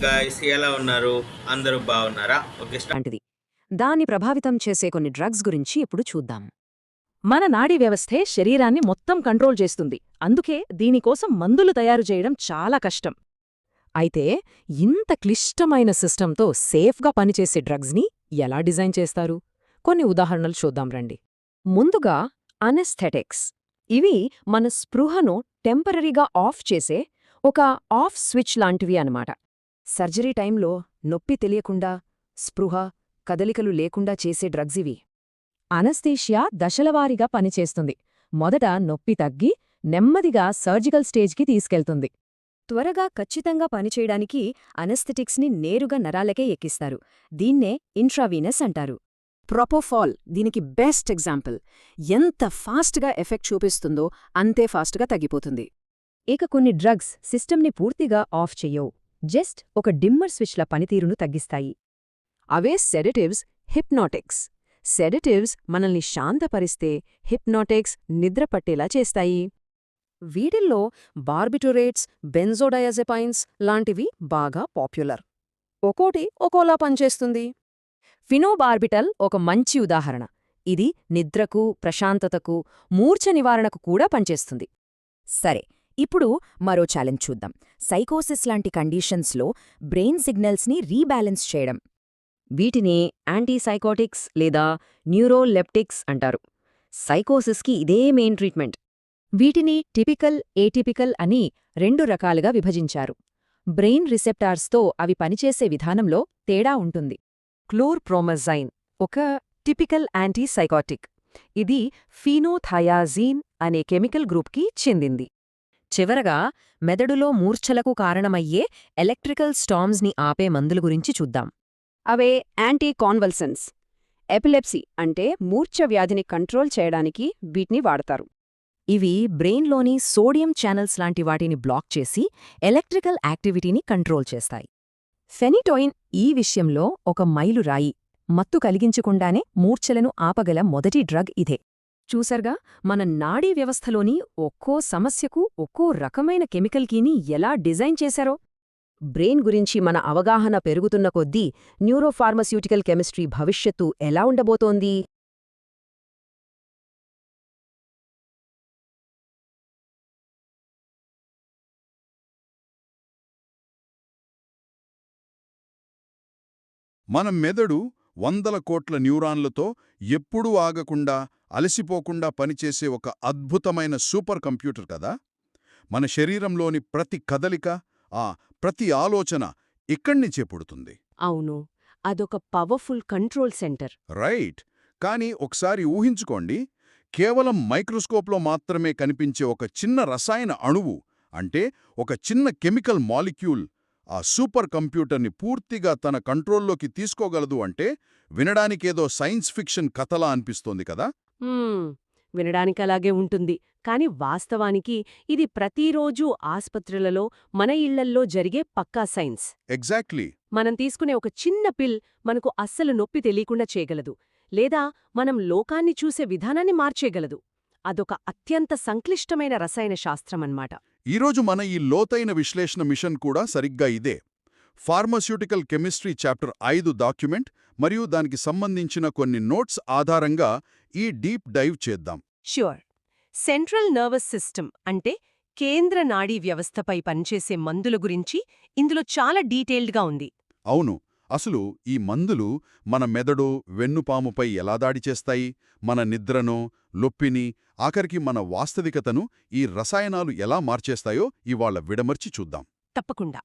Guys, ఎలా ఉన్నారు? అందరూ బాగున్నారా? ఓకే, లాంటిది. దాన్ని ప్రభావితం చేసే కొన్ని డ్రగ్స్ గురించి ఇప్పుడు చూద్దాం. మన నాడీ వ్యవస్థే శరీరాన్ని మొత్తం కంట్రోల్ చేస్తుంది. అందుకే దీనికోసం మందులు తయారు చేయడం చాలా కష్టం. అయితే ఇంత క్లిష్టమైన సిస్టంతో సేఫ్గా పనిచేసే డ్రగ్స్ని ఎలా డిజైన్ చేస్తారు? కొన్ని ఉదాహరణలు చూద్దాం రండి. ముందుగా అనెస్థెటిక్స్. ఇవి మన స్పృహను టెంపరరీగా ఆఫ్ చేసే ఒక ఆఫ్ స్విచ్ లాంటివి అన్నమాట. సర్జరీ టైంలో నొప్పి తెలియకుండా, స్పృహ, కదలికలు లేకుండా చేసే డ్రగ్స్ ఇవి. అనస్థీషియా దశలవారీగా పనిచేస్తుంది. మొదట నొప్పి తగ్గి నెమ్మదిగా సర్జికల్ స్టేజ్కి తీసుకెళ్తుంది. త్వరగా ఖచ్చితంగా పనిచేయడానికి అనెస్థెటిక్స్ని నేరుగా నరాలకే ఎక్కిస్తారు. దీన్నే ఇంట్రావీనస్ అంటారు. ప్రొపోఫాల్ దీనికి బెస్ట్ ఎగ్జాంపుల్. ఎంత ఫాస్ట్గా ఎఫెక్ట్ చూపిస్తుందో అంతే ఫాస్ట్గా తగ్గిపోతుంది. ఇక కొన్ని డ్రగ్స్ సిస్టమ్ని పూర్తిగా ఆఫ్ చెయ్యవు, జస్ట్ ఒక డిమ్మర్ స్విచ్ల పనితీరును తగ్గిస్తాయి. అవే సెడటివ్స్, హిప్నాటిక్స్. సెడటివ్స్ మనల్ని శాంతపరిస్తే, హిప్నాటిక్స్ నిద్రపట్టేలా చేస్తాయి. వీటిల్లో బార్బిటురేట్స్, బెంజోడయాజెపైన్స్ లాంటివి బాగా పాపులర్. ఒక్కోటి ఒక్కోలా పనిచేస్తుంది. ఫినోబార్బిటల్ ఒక మంచి ఉదాహరణ. ఇది నిద్రకు, ప్రశాంతతకు, మూర్ఛ నివారణకు కూడా పనిచేస్తుంది. సరే, ఇప్పుడు మరో ఛాలెంజ్ చూద్దాం. సైకోసిస్ లాంటి కండీషన్స్లో బ్రెయిన్ సిగ్నల్స్ని రీబ్యాలెన్స్ చేయడం. వీటిని యాంటీసైకోటిక్స్ లేదా న్యూరోలెప్టిక్స్ అంటారు. సైకోసిస్కి ఇదే మెయిన్ ట్రీట్మెంట్. వీటిని టిపికల్, ఏటిపికల్ అని 2 రకాలుగా విభజించారు. బ్రెయిన్ రిసెప్టార్స్తో అవి పనిచేసే విధానంలో తేడా ఉంటుంది. క్లోర్ప్రోమజైన్ ఒక టిపికల్ యాంటీసైకోటిక్. ఇది ఫీనోథయాజీన్ అనే కెమికల్ గ్రూప్కి చెందింది. చివరగా మెదడులో మూర్ఛలకు కారణమయ్యే ఎలక్ట్రికల్ స్టార్మ్స్ని ఆపే మందుల గురించి చూద్దాం. అవే యాంటీకాన్వల్సన్స్. ఎపిలెప్సీ అంటే మూర్ఛ వ్యాధిని కంట్రోల్ చేయడానికి వీటిని వాడతారు. ఇవి బ్రెయిన్లోని సోడియం ఛానల్స్ లాంటి వాటిని బ్లాక్ చేసి ఎలక్ట్రికల్ యాక్టివిటీని కంట్రోల్ చేస్తాయి. ఫెనిటోయిన్ ఈ విషయంలో ఒక మైలురాయి. మత్తు కలిగించకుండానే మూర్ఛలను ఆపగల మొదటి డ్రగ్ ఇదే. చూసర్గా మన నాడీ వ్యవస్థలోని ఒక్కో సమస్యకు ఒక్కో రకమైన కెమికల్ కీని ఎలా డిజైన్ చేశారో. బ్రెయిన్ గురించి మన అవగాహన పెరుగుతున్న కొద్దీ న్యూరోఫార్మస్యూటికల్ కెమిస్ట్రీ భవిష్యత్తు ఎలా ఉండబోతోంది? మన మెదడు వందల కోట్ల న్యూరాన్లతో ఎప్పుడూ ఆగకుండా, అలసిపోకుండా పనిచేసే ఒక అద్భుతమైన సూపర్ కంప్యూటర్ కదా. మన శరీరంలోని ప్రతి కదలిక, ప్రతి ఆలోచన ఇక్కడ్నించే పుడుతుంది. అవును, అదొక పవర్ఫుల్ కంట్రోల్ సెంటర్. రైట్. కానీ ఒకసారి ఊహించుకోండి, కేవలం మైక్రోస్కోప్లో మాత్రమే కనిపించే ఒక చిన్న రసాయన అణువు, అంటే ఒక చిన్న కెమికల్ మాలిక్యూల్ ఆ సూపర్ కంప్యూటర్ని పూర్తిగా తన కంట్రోల్లోకి తీసుకోగలదు అంటే వినడానికేదో సైన్స్ ఫిక్షన్ కథలా అనిపిస్తోంది కదా. వినడానికలాగే ఉంటుంది, కాని వాస్తవానికి ఇది ప్రతిరోజూ ఆస్పత్రులలో, మన ఇళ్లల్లో జరిగే పక్కా సైన్స్. ఎగ్జాక్ట్లీ. మనం తీసుకునే ఒక చిన్న పిల్ మనకు అస్సలు నొప్పి తెలియకుండా చేయగలదు, లేదా మనం లోకాన్ని చూసే విధానాన్ని మార్చేయగలదు. అదొక అత్యంత సంక్లిష్టమైన రసాయన శాస్త్రమన్నమాట. ఈరోజు మన ఈ లోతైన విశ్లేషణ మిషన్ కూడా సరిగ్గా ఇదే. ఫార్మాస్యూటికల్ కెమిస్ట్రీ చాప్టర్ 5 డాక్యుమెంట్ మరియు దానికి సంబంధించిన కొన్ని నోట్స్ ఆధారంగా ఈ డీప్ డైవ్ చేద్దాం. ష్యూర్. సెంట్రల్ నర్వస్ సిస్టమ్ అంటే కేంద్ర నాడీ వ్యవస్థపై పనిచేసే మందుల గురించి ఇందులో చాలా డీటెయిల్డ్గా ఉంది. అవును. అసలు ఈ మందులు మన మెదడు, వెన్నుపాముపై ఎలా దాడి చేస్తాయి, మన నిద్రను, నొప్పిని, ఆఖరికి మన వాస్తవికతను ఈ రసాయనాలు ఎలా మార్చేస్తాయో ఇవాళ విడమర్చి చూద్దాం. తప్పకుండా.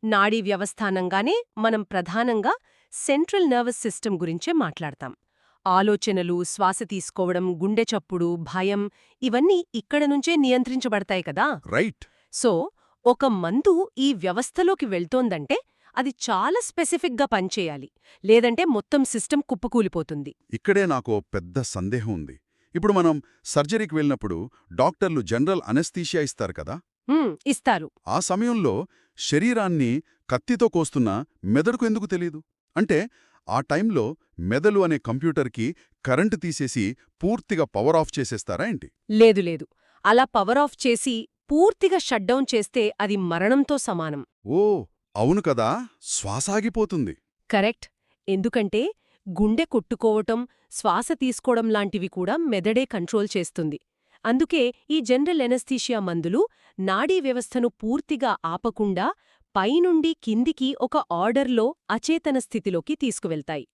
నాడీ వ్యవస్థానంగానే మనం ప్రధానంగా సెంట్రల్ నర్వస్ సిస్టమ్ గురించే మాట్లాడతాం. ఆలోచనలు, శ్వాస తీసుకోవడం, గుండె చప్పుడు, భయం ఇవన్నీ ఇక్కడ నుంచే నియంత్రించబడతాయి కదా. రైట్. సో ఒక మందు ఈ వ్యవస్థలోకి వెళ్తోందంటే అది చాలా స్పెసిఫిక్గా పనిచేయాలి, లేదంటే మొత్తం సిస్టమ్ కుప్పకూలిపోతుంది. ఇక్కడే నాకు పెద్ద సందేహం ఉంది. ఇప్పుడు మనం సర్జరీకి వెళ్ళినప్పుడు డాక్టర్లు జనరల్ అనెస్థీషియా ఇస్తారు కదా. ఇస్తారు. ఆ సమయంలో శరీరాన్ని కత్తితో కోస్తున్నా మెదడుకు ఎందుకు తెలీదు? అంటే ఆ టైంలో మెదడు అనే కంప్యూటర్కి కరెంటు తీసేసి పూర్తిగా పవర్ ఆఫ్ చేసేస్తారా ఏంటి? లేదు లేదు, అలా పవర్ ఆఫ్ చేసి పూర్తిగా షట్డౌన్ చేస్తే అది మరణంతో సమానం. ఓ, అవును కదా, శ్వాసాగిపోతుంది. కరెక్ట్. ఎందుకంటే గుండె కొట్టుకోవటం, శ్వాస తీసుకోవడం లాంటివి కూడా మెదడే కంట్రోల్ చేస్తుంది. అందుకే ఈ జనరల్ ఎనస్థీషియా మందులు నాడీ వ్యవస్థను పూర్తిగా ఆపకుండా పైనుండి కిందికి ఒక ఆర్డర్లో అచేతన స్థితిలోకి తీసుకువెళ్తాయి.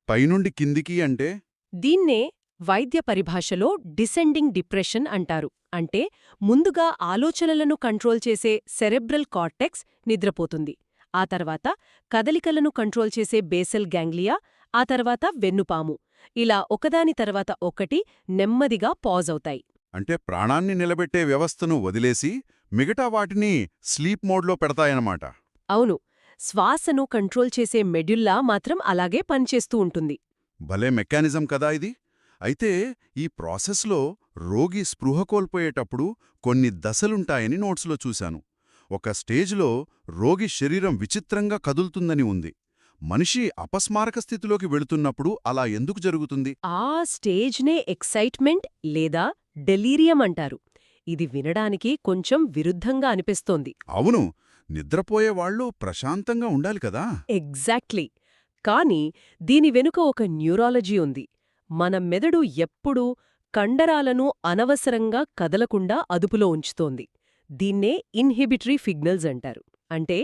పైనుండి కిందికి అంటే? దీన్నే వైద్య పరిభాషలో డిసెండింగ్ డిప్రెషన్ అంటారు. అంటే ముందుగా ఆలోచనలను కంట్రోల్ చేసే సెరెబ్రల్ కార్టెక్స్ నిద్రపోతుంది. ఆ తర్వాత కదలికలను కంట్రోల్ చేసే బేసల్ గ్యాంగ్లియా, ఆ తర్వాత వెన్నుపాము. ఇలా ఒకదాని తర్వాత ఒకటి నెమ్మదిగా పాజ్ అవుతాయి. అంటే ప్రాణాన్ని నిలబెట్టే వ్యవస్థను వదిలేసి మిగతా వాటిని స్లీప్ మోడ్లో పెడతాయన్నమాట. అవును. శ్వాసను కంట్రోల్ చేసే మెడ్యుల్లా మాత్రం అలాగే పనిచేస్తూ ఉంటుంది. భలే మెకానిజం కదా ఇది. అయితే ఈ ప్రాసెస్లో రోగి స్పృహ కోల్పోయేటప్పుడు కొన్ని దశలుంటాయని నోట్స్లో చూశాను. ఒక స్టేజ్లో రోగి శరీరం విచిత్రంగా కదులుతుందని ఉంది. మనిషి అపస్మారక స్థితిలోకి వెళుతున్నప్పుడు అలా ఎందుకు జరుగుతుంది? ఆ స్టేజ్నే ఎక్సైట్మెంట్ లేదా డెలీరియం అంటారు. ఇది వినడానికి కొంచెం విరుద్ధంగా అనిపిస్తోంది. అవును, నిద్రపోయేవాళ్లు ప్రశాంతంగా ఉండాలి కదా. ఎగ్జాక్ట్లీ. కానీ దీని వెనుక ఒక న్యూరాలజీ ఉంది. మన మెదడు ఎప్పుడూ కండరాలను అనవసరంగా కదలకుండా అదుపులో ఉంచుతోంది. దీన్నే ఇన్హిబిటరీ సిగ్నల్స్ అంటారు. అంటే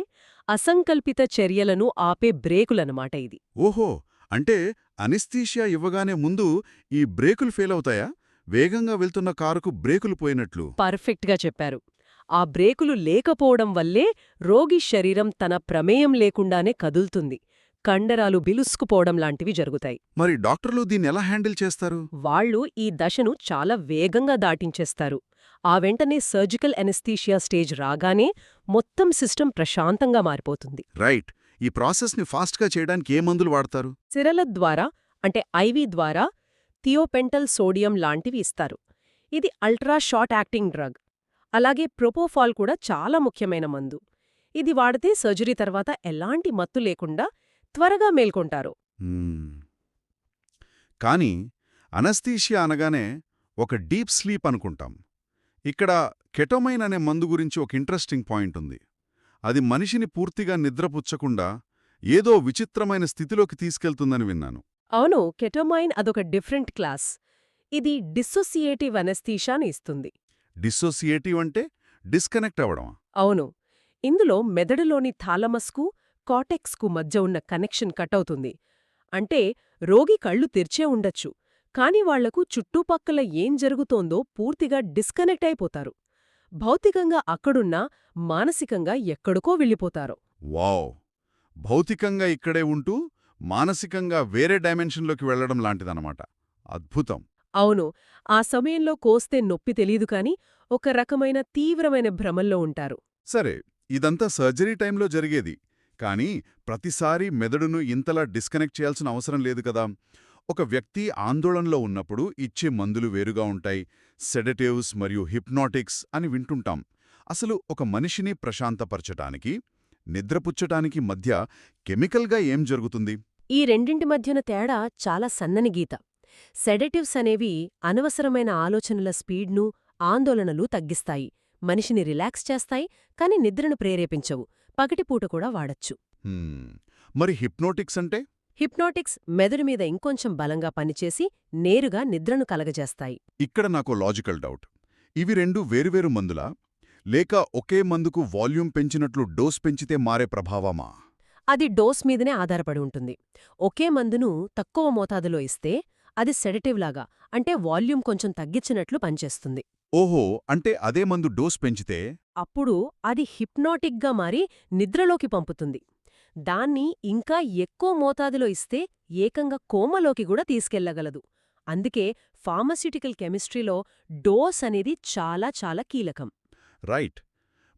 అసంకల్పిత చర్యలను ఆపే బ్రేకులన్నమాట ఇది. ఓహో, అంటే అనెస్థీషియా ఇవ్వగానే ముందు ఈ బ్రేకులు ఫెయిల్ అవుతాయా? వేగంగా వెళ్తున్న కారుకు బ్రేకులు పోయినట్లు. పర్ఫెక్ట్గా చెప్పారు. ఆ బ్రేకులు లేకపోవడం వల్లే రోగి శరీరం తన ప్రమేయం లేకుండానే కదులుతుంది. కండరాలు బిలుసుకుపోవడం లాంటివి జరుగుతాయి. మరి డాక్టర్లు దీన్నెలా హ్యాండిల్ చేస్తారు? వాళ్ళు ఈ దశను చాలా వేగంగా దాటించేస్తారు. ఆ వెంటనే సర్జికల్ ఎనస్థీషియా స్టేజ్ రాగానే మొత్తం సిస్టమ్ ప్రశాంతంగా మారిపోతుంది. రైట్. ఈ ప్రాసెస్ని ఫాస్ట్గా చేయడానికి ఏ మందులు వాడతారు? సిరల ద్వారా అంటే ఐవీ ద్వారా థియోపెంటల్ సోడియం లాంటివి ఇస్తారు. ఇది అల్ట్రా షార్ట్ యాక్టింగ్ డ్రగ్. అలాగే ప్రొపోఫాల్ కూడా చాలా ముఖ్యమైన మందు. ఇది వాడితే సర్జరీ తర్వాత ఎలాంటి మత్తు లేకుండా త్వరగా మేల్కొంటారు. కానీ అనస్థీషియా అనగానే ఒక డీప్ స్లీప్ అనుకుంటాం. ఇక్కడ కెటోమైన్ అనే మందు గురించి ఒక ఇంట్రెస్టింగ్ పాయింట్ ఉంది. అది మనిషిని పూర్తిగా నిద్రపుచ్చకుండా ఏదో విచిత్రమైన స్థితిలోకి తీసుకెళ్తుందని విన్నాను. అవును, కెటోమైన్ అదొక డిఫరెంట్ క్లాస్. ఇది డిస్సోసియేటివ్ అనస్థీషియాని ఇస్తుంది. డిస్సోసియేటివ్ అంటే డిస్కనెక్ట్ అవ్వడమా? అవును. ఇందులో మెదడులోని థాలమస్కు కార్టెక్స్కు మధ్య ఉన్న కనెక్షన్ కట్ అవుతుంది. అంటే రోగి కళ్ళు తెరిచే ఉండొచ్చు, కాని వాళ్లకు చుట్టుపక్కల ఏం జరుగుతోందో పూర్తిగా డిస్కనెక్ట్ అయిపోతారు. భౌతికంగా అక్కడున్నా మానసికంగా ఎక్కడికో వెళ్ళిపోతారు. వావ్! భౌతికంగా ఇక్కడే ఉంటూ మానసికంగా వేరే డైమెన్షన్లోకి వెళ్లడం లాంటిదన్నమాట. అద్భుతం. అవును. ఆ సమయంలో కోస్తే నొప్పి తెలీదు కాని ఒక రకమైన తీవ్రమైన భ్రమల్లో ఉంటారు. సరే, ఇదంతా సర్జరీ టైంలో జరిగేది. కానీ ప్రతిసారీ మెదడును ఇంతలా డిస్కనెక్ట్ చేయాల్సిన అవసరం లేదు కదా. ఒక వ్యక్తి ఆందోళనలో ఉన్నప్పుడు ఇచ్చే మందులు వేరుగా ఉంటాయి. సెడేటివ్స్ మరియు హిప్నాటిక్స్ అని వింటుంటాం. అసలు ఒక మనిషిని ప్రశాంతపరచటానికి, నిద్రపుచ్చటానికి మధ్య కెమికల్గా ఏం జరుగుతుంది? ఈ రెండింటి మధ్యన తేడా చాలా సన్నని గీత. సెడేటివ్స్ అనేవి అనవసరమైన ఆలోచనల స్పీడ్ను, ఆందోళనలు తగ్గిస్తాయి. మనిషిని రిలాక్స్ చేస్తాయి, కాని నిద్రను ప్రేరేపించవు. పగటిపూట కూడా వాడచ్చు. మరి హిప్నోటిక్స్ అంటే? హిప్నాటిక్స్ మెదడు మీద ఇంకొంచెం బలంగా పనిచేసి నేరుగా నిద్రను కలగజేస్తాయి. ఇక్కడ నాకు లాజికల్ డౌట్. ఇవి రెండు వేరువేరు మందులా? లేక ఒకే మందుకు వాల్యూమ్ పెంచినట్లు డోస్ పెంచితే మారే ప్రభావమా? అది డోస్ మీదనే ఆధారపడి ఉంటుంది. ఒకే మందును తక్కువ మోతాదులో ఇస్తే అది సెడటివ్ లాగా, అంటే వాల్యూమ్ కొంచెం తగ్గించినట్లు పనిచేస్తుంది. ఓహో, అంటే అదే మందు డోస్ పెంచితే? అప్పుడు అది హిప్నాటిక్గా మారి నిద్రలోకి పంపుతుంది. దాన్ని ఇంకా ఎక్కువ మోతాదులో ఇస్తే ఏకంగా కోమలోకి కూడా తీసుకెళ్లగలదు. అందుకే ఫార్మాస్యూటికల్ కెమిస్ట్రీలో డోస్ అనేది చాలా చాలా కీలకం. రైట్.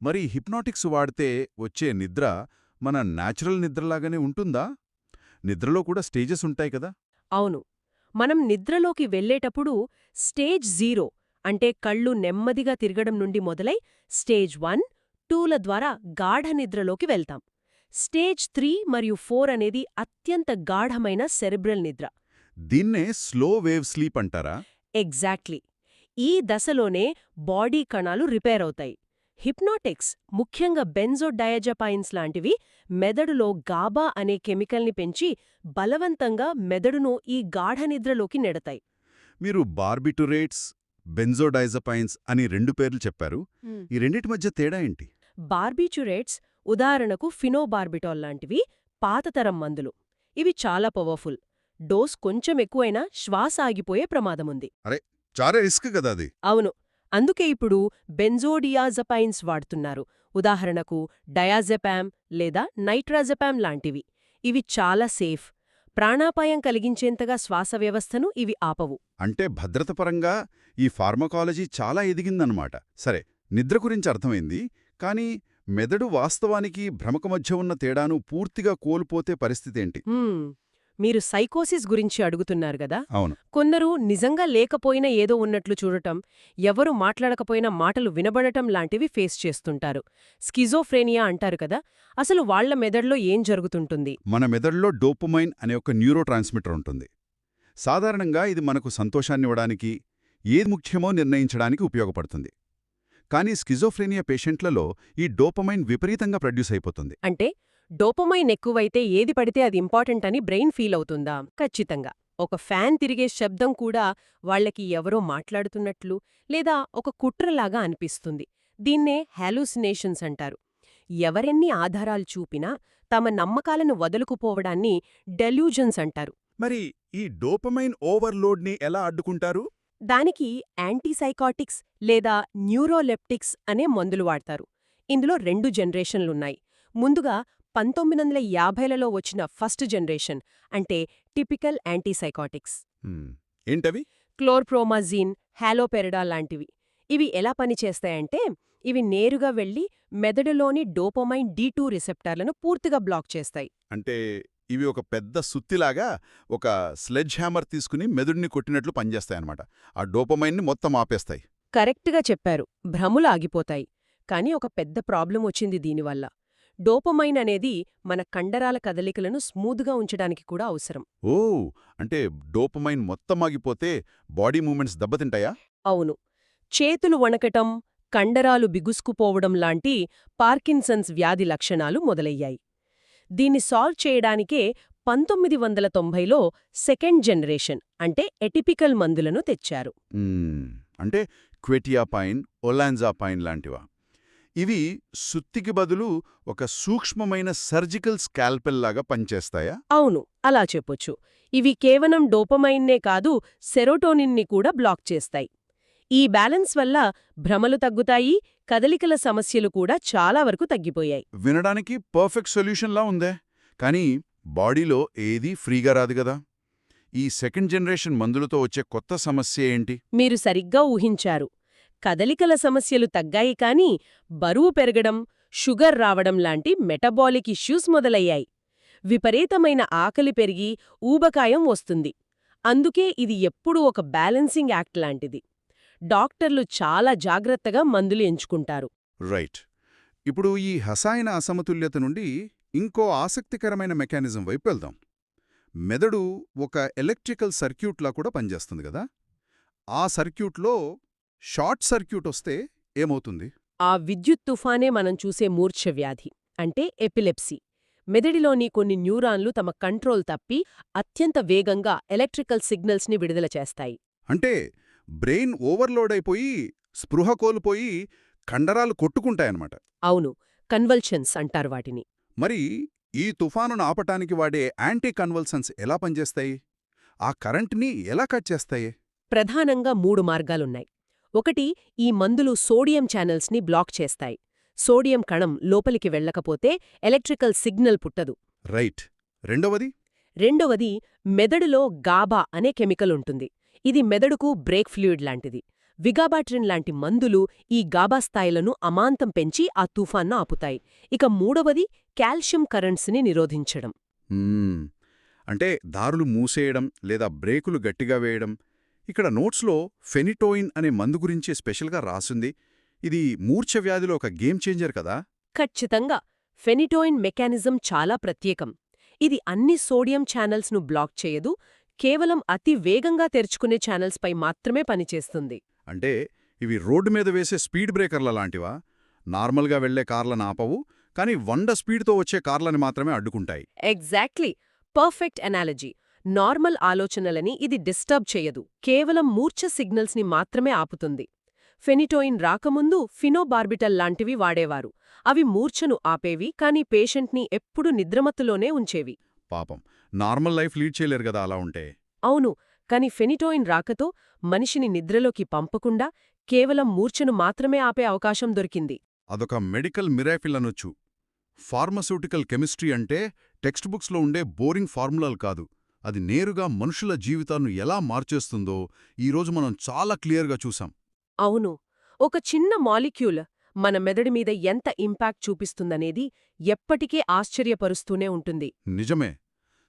మరి హిప్నాటిక్స్ వాడితే వచ్చే నిద్ర మన న్యాచురల్ నిద్రలాగానే ఉంటుందా? నిద్రలో కూడా స్టేజెస్ ఉంటాయి కదా? అవును. మనం నిద్రలోకి వెళ్లేటప్పుడు స్టేజ్ 0 అంటే కళ్ళు నెమ్మదిగా తిరగడం నుండి మొదలై స్టేజ్ 1, 2ల ద్వారా గాఢ నిద్రలోకి వెళ్తాం. స్టేజ్ 3 మరియు 4 అనేది అత్యంత గాఢమైన సెరెబ్రల్ నిద్ర. దీన్నే స్లో వేవ్ స్లీప్ అంటారా? ఎగ్జాక్ట్లీ. ఈ దశలోనే బాడీ కణాలు రిపేర్ అవుతాయి. హిప్నాటిక్స్, ముఖ్యంగా బెంజోడయాజెపైన్స్ లాంటివి మెదడులో గాబా అనే కెమికల్ని పెంచి బలవంతంగా మెదడును ఈ గాఢనిద్రలోకి నెడతాయి. మీరు బార్బిటురేట్స్, బెంజోడైజపైన్స్ అని 2 పేర్లు చెప్పారు. ఈ రెండిటి మధ్య తేడా ఏంటి? బార్బిచురేట్స్, ఉదాహరణకు ఫినోబార్బిటాల్ లాంటివి పాతతరం మందులు. ఇవి చాలా పవర్ఫుల్. డోస్ కొంచెం ఎక్కువైనా శ్వాస ఆగిపోయే ప్రమాదముంది. చాలా రిస్క్ కదా అది. అవును. అందుకే ఇప్పుడు బెంజోడియాజపైన్స్ వాడుతున్నారు. ఉదాహరణకు డయాజెపామ్ లేదా నైట్రాజెపామ్ లాంటివి. ఇవి చాలా సేఫ్. ప్రాణాపాయం కలిగించేంతగా శ్వాస వ్యవస్థను ఇవి ఆపవు. అంటే భద్రతపరంగా ఈ ఫార్మకాలజీ చాలా ఎదిగిందన్నమాట. సరే, నిద్ర గురించి అర్థమైంది. కానీ మెదడు వాస్తవానికి భ్రమకు మధ్య ఉన్న తేడాను పూర్తిగా కోల్పోతే పరిస్థితేంటి? మీరు సైకోసిస్ గురించి అడుగుతున్నారు గదా. అవును. కొందరు నిజంగా లేకపోయినా ఏదో ఉన్నట్లు చూడటం, ఎవరు మాట్లాడకపోయినా మాటలు వినబడటం లాంటివి ఫేస్ చేస్తుంటారు. స్కిజోఫ్రేనియా అంటారు కదా. అసలు వాళ్ల మెదడులో ఏం జరుగుతుంటుంది? మన మెదడులో డోపమైన్ అనే ఒక న్యూరో ట్రాన్స్మిటర్ ఉంటుంది. సాధారణంగా ఇది మనకు సంతోషాన్నివ్వడానికి, ఏది ముఖ్యమో నిర్ణయించడానికి ఉపయోగపడుతుంది. కానీ స్కిజోఫ్రేనియా పేషెంట్లలో ఈ డోపమైన్ విపరీతంగా ప్రొడ్యూస్ అయిపోతుంది. అంటే డోపమైన్ ఎక్కువైతే ఏది పడితే అది ఇంపార్టెంట్ అని బ్రెయిన్ ఫీల్ అవుతుందా? ఖచ్చితంగా. ఒక ఫ్యాన్ తిరిగే శబ్దం కూడా వాళ్లకి ఎవరో మాట్లాడుతున్నట్లు లేదా ఒక కుట్రలాగా అనిపిస్తుంది. దీన్నే హాలూసినేషన్స్ అంటారు. ఎవరెన్ని ఆధారాలు చూపినా తమ నమ్మకాలను వదులుకుపోవడాన్ని డెల్యూజన్స్ అంటారు. మరి ఈ డోపమైన్ ఓవర్లోడ్ని ఎలా అడ్డుకుంటారు? దానికి యాంటీసైకాటిక్స్ లేదా న్యూరోలెప్టిక్స్ అనే మందులు వాడతారు. ఇందులో 2 జనరేషన్లున్నాయి. ముందుగా 1950లలో వచ్చిన ఫస్ట్ జనరేషన్, అంటే టిపికల్ యాంటీసైకాటిక్స్. ఏంటవి? క్లోర్ప్రోమాజిన్, హాలోపెరిడాల్ లాంటివి. ఇవి ఎలా పనిచేస్తాయంటే, ఇవి నేరుగా వెళ్లి మెదడులోని డోపమైన్ D2 రిసెప్టార్లను పూర్తిగా బ్లాక్ చేస్తాయి. అంటే ఇవి ఒక పెద్ద సుత్తిలాగా ఒక స్లెడ్జ్ హ్యామర్ తీసుకుని మెదడుని కొట్టినట్లు పనిచేస్తాయన్నమాట. ఆ డోపమైన్ని మొత్తం ఆపేస్తాయి. కరెక్ట్గా చెప్పారు. భ్రములు ఆగిపోతాయి. కానీ ఒక పెద్ద ప్రాబ్లం వచ్చింది దీనివల్ల. డోపమైన్ అనేది మన కండరాల కదలికలను స్మూత్గా ఉంచడానికి కూడా అవసరం. ఓ, అంటే డోపమైన్ మొత్తం ఆగిపోతే బాడీ మూమెంట్స్ దెబ్బతింటాయా? అవును. చేతులు వణకటం, కండరాలు బిగుసుకుపోవడం లాంటి పార్కిన్సన్స్ వ్యాధి లక్షణాలు మొదలయ్యాయి. దీన్ని సాల్వ్ చేయడానికే 1990లో సెకండ్ జనరేషన్, అంటే ఎటిపికల్ మందులను తెచ్చారు. అంటే క్వెటియాపైన్, ఒలాంజాపైన్ లాంటివా? ఇవి సుత్తికి బదులు ఒక సూక్ష్మమైన సర్జికల్ స్కాల్పెల్ లాగా పనిచేస్తాయా? అవును, అలా చెప్పొచ్చు. ఇవి కేవలం డోపమైన్నే కాదు, సెరోటోనిన్ని కూడా బ్లాక్ చేస్తాయి. ఈ బ్యాలెన్స్ వల్ల భ్రమలు తగ్గుతాయి, కదలికల సమస్యలు కూడా చాలా వరకు తగ్గిపోయాయి. వినడానికి పర్ఫెక్ట్ సొల్యూషన్లా ఉందే. కానీ బాడీలో ఏదీ ఫ్రీగా రాదు గదా. ఈ సెకండ్ జనరేషన్ మందులతో వచ్చే కొత్త సమస్య ఏంటి? మీరు సరిగ్గా ఊహించారు. కదలికల సమస్యలు తగ్గాయి కానీ బరువు పెరగడం, షుగర్ రావడం లాంటి మెటబాలిక్ ఇష్యూస్ మొదలయ్యాయి. విపరీతమైన ఆకలి పెరిగి ఊబకాయం వస్తుంది. అందుకే ఇది ఎప్పుడూ ఒక బ్యాలెన్సింగ్ యాక్ట్ లాంటిది. డాక్టర్లు చాలా జాగ్రత్తగా మందులు ఎంచుకుంటారు. రైట్. ఇప్పుడు ఈ రసాయన అసమతుల్యత నుండి ఇంకో ఆసక్తికరమైన మెకానిజం వైపు వెళ్దాం. మెదడు ఒక ఎలక్ట్రికల్ సర్క్యూట్లా కూడా పనిచేస్తుంది కదా. ఆ సర్క్యూట్లో షార్ట్ సర్క్యూట్ వస్తే ఏమవుతుంది? ఆ విద్యుత్ తుఫానే మనం చూసే మూర్ఛవ్యాధి, అంటే ఎపిలెప్సీ. మెదడిలోని కొన్ని న్యూరాన్లు తమ కంట్రోల్ తప్పి అత్యంత వేగంగా ఎలక్ట్రికల్ సిగ్నల్స్ని విడుదల చేస్తాయి. అంటే బ్రెయిన్ ఓవర్లోడ్ అయిపోయి స్పృహ కోల్పోయి కండరాలు కొట్టుకుంటాయన్నమాట. అవును, కన్వల్షన్స్ అంటారు వాటిని. మరి ఈ తుఫానును ఆపటానికి వాడే యాంటీ కన్వల్సన్స్ ఎలా పనిచేస్తాయి? ఆ కరెంట్ని ఎలా కట్ చేస్తాయి? ప్రధానంగా 3 మార్గాలున్నాయి. ఒకటి, ఈ మందులు సోడియం ఛానల్స్ని బ్లాక్ చేస్తాయి. సోడియం కణం లోపలికి వెళ్ళకపోతే ఎలక్ట్రికల్ సిగ్నల్ పుట్టదు. రైట్. రెండవది, మెదడులో గాబా అనే కెమికల్ ఉంటుంది. ఇది మెదడుకు బ్రేక్ ఫ్లూయిడ్ లాంటిది. విగాబాట్రిన్ లాంటి మందులు ఈ గాబా స్థాయిలను అమాంతం పెంచి ఆ తుఫాన్ను ఆపుతాయి. ఇక మూడవది, కాల్షియం కరెంట్స్ని నిరోధించడం. అంటే దారులు మూసేయడం లేదా బ్రేకులు గట్టిగా వేయడం. ఇక్కడ నోట్స్లో ఫెనిటోయిన్ అనే మందు గురించి స్పెషల్గా రాసుంది. ఇది మూర్ఛవ్యాధిలో ఒక గేమ్ చేంజర్ కదా? ఖచ్చితంగా. ఫెనిటోయిన్ మెకానిజం చాలా ప్రత్యేకం. ఇది అన్ని సోడియం ఛానల్స్ను బ్లాక్ చేయదు, కేవలం అతి వేగంగా తెరుచుకునే ఛానల్స్పై మాత్రమే పనిచేస్తుంది. అంటే ఇవి రోడ్డు మీద వేసే స్పీడ్ బ్రేకర్ల లాంటివా? నార్మల్గా వెళ్లే కార్లను ఆపవు, కానీ 100 స్పీడ్తో వచ్చే కార్లని మాత్రమే అడ్డుకుంటాయి. ఎగ్జాక్ట్లీ. Perfect analogy. నార్మల్ ఆలోచనలని ఇది డిస్టర్బ్ చేయదు, కేవలం మూర్ఛ సిగ్నల్స్ని మాత్రమే ఆపుతుంది. ఫెనిటోయిన్ రాకముందు ఫినోబార్బిటల్ లాంటివి వాడేవారు. అవి మూర్ఛను ఆపేవి, కానీ పేషెంట్ని ఎప్పుడూ నిద్రమత్తులోనే ఉంచేవి. పాపం, నార్మల్ లైఫ్ లీడ్ చేయలేరు కదా అలా ఉంటే. అవును, కాని ఫెనిటోయిన్ రాకతో మనిషిని నిద్రలోకి పంపకుండా కేవలం మూర్ఛను మాత్రమే ఆపే అవకాశం దొరికింది. అదొక మెడికల్ మిరాకిల్ అనొచ్చు. ఫార్మస్యూటికల్ కెమిస్ట్రీ అంటే టెక్స్ట్ బుక్స్లో ఉండే బోరింగ్ ఫార్ములాలు కాదు. అది నేరుగా మనుషుల జీవితాన్ని ఎలా మార్చేస్తుందో ఈరోజు మనం చాలా క్లియర్గా చూసాం. అవును, ఒక చిన్న మాలిక్యూల్ మన మెదడు మీద ఎంత ఇంపాక్ట్ చూపిస్తుందనేది ఎప్పటికే ఆశ్చర్యపరుస్తూనే ఉంటుంది. నిజమే.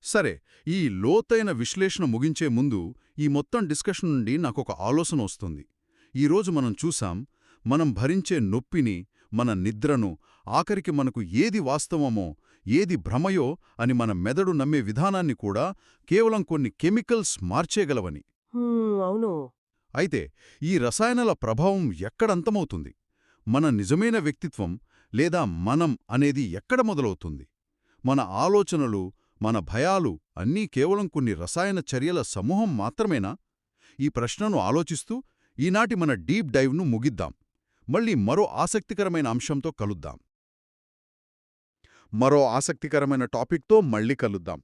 సరే, ఈ లోతైన విశ్లేషణ ముగించే ముందు ఈ మొత్తం డిస్కషన్ నుండి నాకొక ఆలోచన వస్తుంది. ఈరోజు మనం చూసాం, మనం భరించే నొప్పిని, మన నిద్రను, ఆఖరికి మనకు ఏది వాస్తవమో, ఏది భ్రమయో అని మన మెదడు నమ్మే విధానాన్ని కూడా కేవలం కొన్ని కెమికల్స్ మార్చేయగలవని. అవును. అయితే ఈ రసాయనాల ప్రభావం ఎక్కడంతమవుతుంది? మన నిజమైన వ్యక్తిత్వం లేదా మనం అనేది ఎక్కడ మొదలవుతుంది? మన ఆలోచనలు, మన భయాలు అన్నీ కేవలం కొన్ని రసాయన చర్యల సమూహం మాత్రమేనా? ఈ ప్రశ్నను ఆలోచిస్తూ ఈనాటి మన డీప్ డైవ్ను ముగిద్దాం. మళ్ళీ మరో ఆసక్తికరమైన అంశంతో కలుద్దాం. మరో ఆసక్తికరమైన టాపిక్తో మళ్ళీ కలుద్దాం.